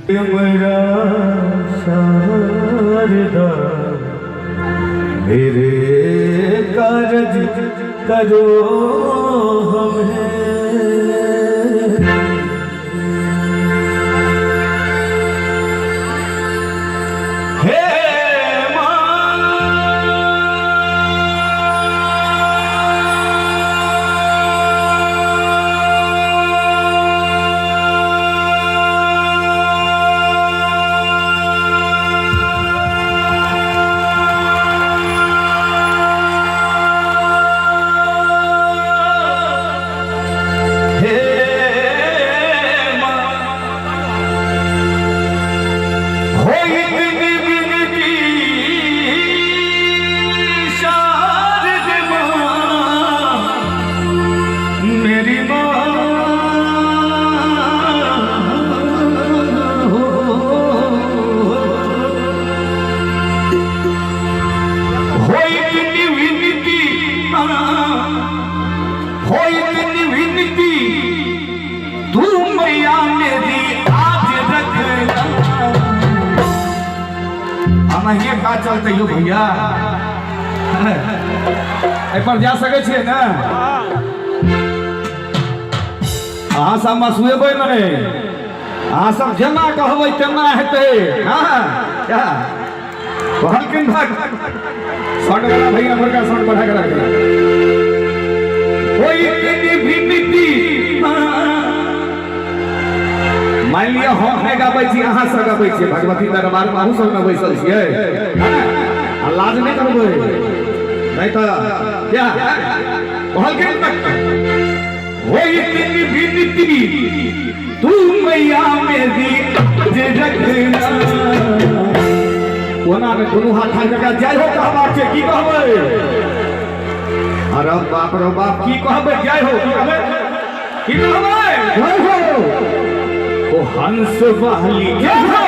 मेरा शारदा मेरे कारज करो हमें। का चलते यो भैया एक बार जा सके छे ना अहाँ सब मसुएबै नै अहाँ सब जेना कहबै तेना हेतै। हां क्या कहलकिन भाग शॉट वाला भैया मुर्गा शॉट बढ़ा के रख कोई तेरी भिन्नती मान लिया हम नहीं गाबै छी अहाँ सब गाबै छी भगवती दरबार में अहू सब में बैसल छियै लाज नहीं करबै नहीं तो क्या कहलकिन होई तेरी भिन्नती तू मैया मेरी जे रखना कोना में दुनू हाथ ठाक के जय हो कहबा छै की कहबै अरे बाप रे बाप की कहबै जय हो की कहबै जय हो ओ हंस वाली जय हो।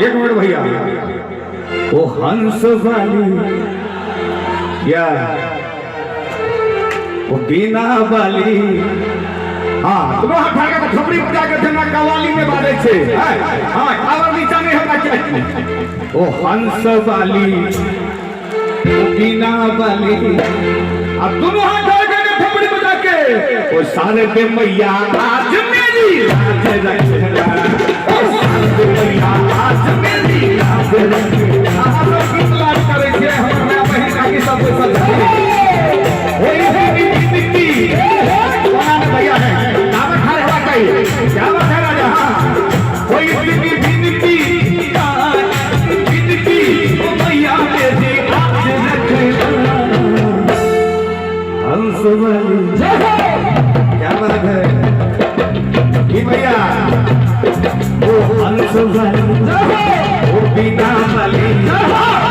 एक मिनट भैया ओ हंस वाली क्या ओ बीना वाली हाँ तुम हाथ ठाक के थपड़ी बजा के जना कवाली में बाजे छे हां कावर नीचा नहीं होना चाहिए। ओ हंस वाली ओ बीना वाली अब दोनों हाथ ठाक के थपड़ी बजा के ओ सारे पे मैया आज मेरी लाज रखना ओ सारे मैया आज मेरी लाज रखना आप लोग की लाज करे छे हमरा बहिन की सब सब ओए ही मिट्टी कोना में भैया है नाम खड़े हुआ कहीं क्या बात है राजा कोई मिट्टी मिट्टी ओ मैया मेरी लाज रखना हंस वाली क्या बात है ये भैया वो हंस वाली वो बीना वाली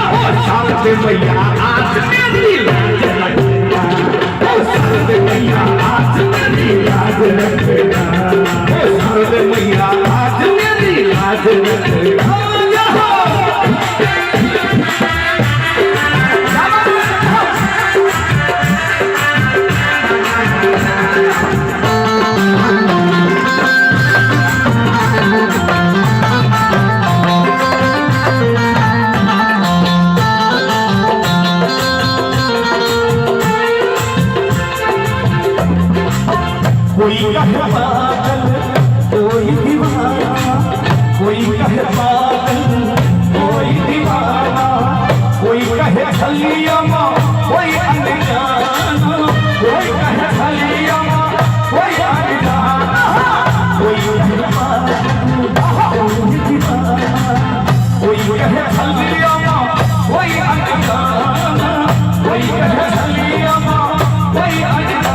ओ शांत भैया आज मेरी लाज रखना ओ शांत भैया आज मेरी लाज रखना ओ शांत भैया आज मेरी लाज रखना। कोई कहे पागल कोई दीवाना कोई कहे पागल कोई दीवाना कोई कहे छलियामा कोई अनजाना कोई कहे छलियामा कोई अनजाना कोई कहे पागल कोई दीवाना कोई कहे छलियामा कोई अनजाना कोई कहे छलियामा कोई अनजाना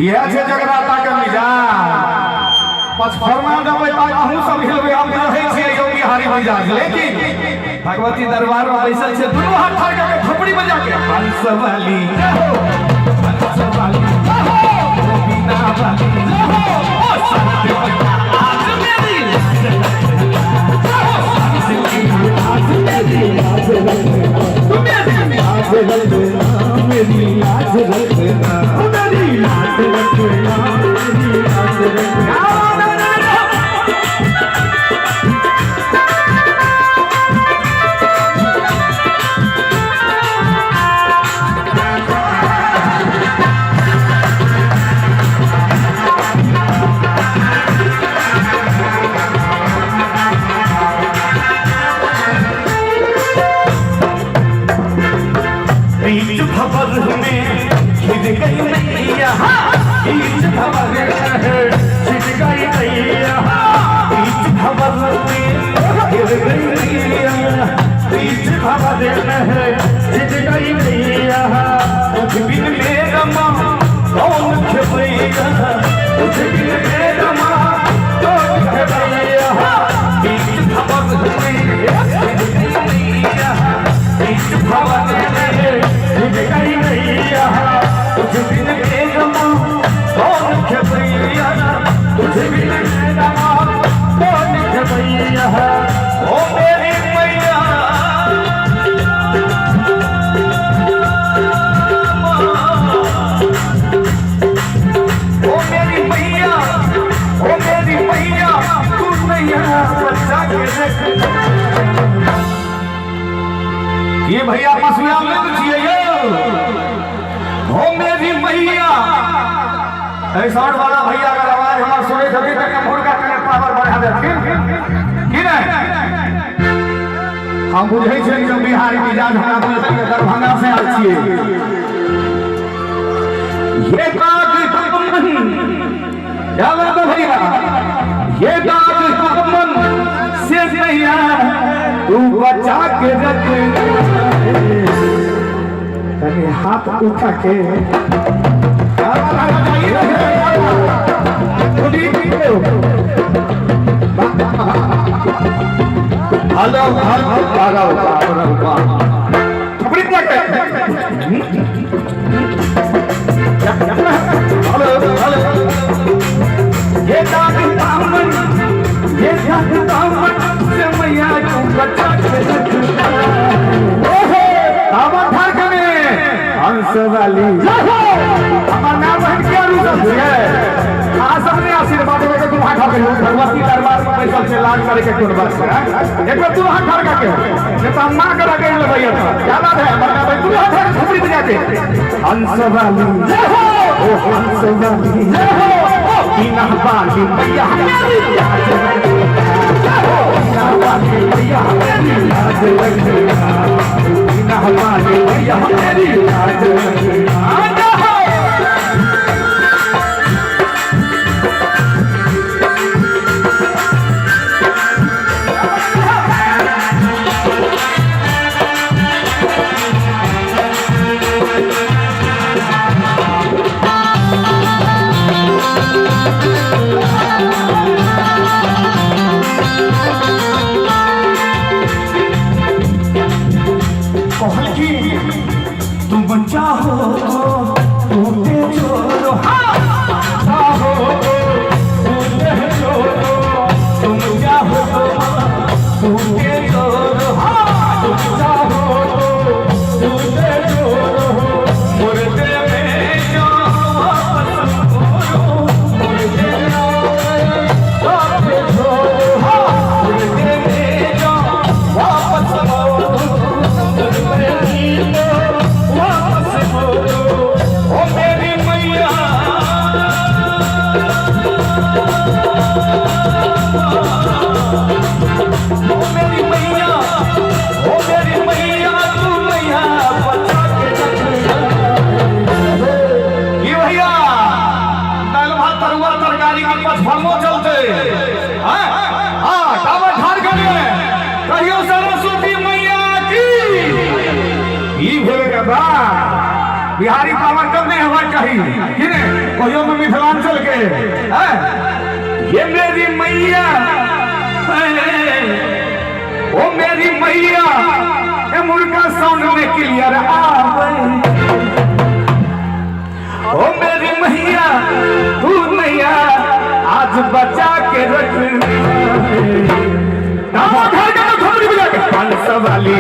ये जगराता के मिजाज पचफरमा दबे तक अहू सब हिलबे हम रहे छियै यो बिहारी मिजाज लेकिन भगवती दरबार में बैसल छै दुनू हाथ ठाक के थपड़ी बजा के हंस वाली जय हो हंस वाली बीच भंवर में खिल गई मैया, बीच भंवर में खिल गई मैया, बीच भंवर में खिल गई मैया, बीच भंवर में खिल गई मैया। तुझ बिन मेरा माँ कौन खेलैया, तुझ बिन मेरा माँ कौन खेलैया। बीच भंवर में खिल गई मैया, बीच भंवर में खिल गई मैया। तुझ बिन मेरा माँ कौन खेलैया, तुझ बिन मेरा माँ कौन खेलैया। ओ मेरी मैया ओ मेरी मैया, ओ मेरी मैया, तू मैया बचा के रख। ये भैया मसला में पूछिए ये, ओ मेरी मैया। ऐसा वाला भैया अगर आवाज हमारे सुने कभी तक मुर्गा के पावर बढ़ा देते कि नहीं। हम बुझे छे कि बिहारी मिजाज हमरा बोलते के दरभंगा से आल छिए। ये बात मन क्या बात है भैया, ये बात मन से नैया तू बचा के रख। कहीं हाथ उठा के हेलो ये दामन से मैया तू बचा के रख। हंस वाली हमारा नाम है क्या रूप है। आज सबने आशीर्वाद देके तुम हाथ खड़े हो भगवती दरबार में बैठल से लाल करे के कोन बात है। एक बार तू हाथ खड़ा के ये तो अम्मा के लगे ले भैया था क्या बात है मरना भाई तू हाथ खड़ी बजा के हंस वाली ओ हंस वाली बिना बाली मैया मेरी लाज बिना बाली मैया मेरी लाज बिना बाली मैया मेरी लाज बिहारी पावर कब नहीं हवा चाहिए कि नहीं कोई में मिथिलांचल के ये मेरी मैया ओ मेरी मैया ये मुर्गा साउंड में क्लियर आ ओ मेरी मैया तू नैया आज बचा के रख हंस वाली